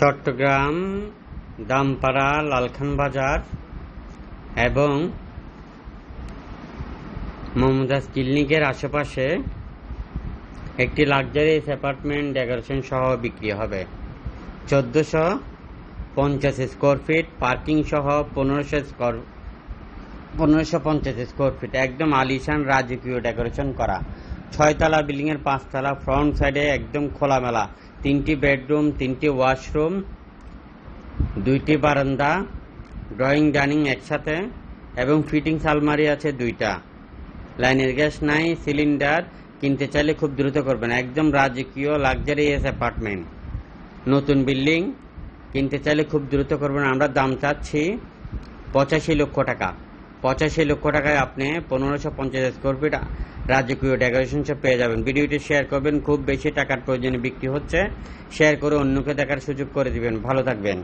চট্টগ্রাম দামপাড়া লালখান বাজার এবং মমতাজ ক্লিনিকের আশেপাশে একটি লাক্সারিয়াস অ্যাপার্টমেন্ট ডেকোরেশন সহ বিক্রি হবে। 1450 স্কোয়ার ফিট, পার্কিং সহ 1550 স্কোয়ার ফিট, একদম আলিশান রাজকীয় ডেকোরেশন করা। 6 তলা বিল্ডিং এর 5 তলা, ফ্রন্ট সাইডে একদম খোলামেলা, 3টি বেডরুম, 3টি ওয়াশরুম, 2টি বারান্দা, ড্রয়িং ডাইনিং একসাথে এবং ফিটিংস আলমারি আছে 2টা। লাইনের গ্যাস নাই, সিলিন্ডার। কিনতে চাইলে খুব দ্রুত করবেন। একদম রাজকীয় লাক্সারিয়াস অ্যাপার্টমেন্ট, নতুন বিল্ডিং। কিনতে চাইলে খুব দ্রুত করবেন। আমরা দাম চাচ্ছি 85 লক্ষ টাকা। 85 লক্ষ টাকায় আপনি 1550 স্কোয়ার ফিট রাজকীয় ডেকোরেশন সব পেয়ে যাবেন। ভিডিওটি শেয়ার করবেন। খুব বেশি টাকার প্রয়োজনে বিক্রি হচ্ছে, শেয়ার করে অন্যকে দেখার সুযোগ করে দিবেন। ভালো থাকবেন।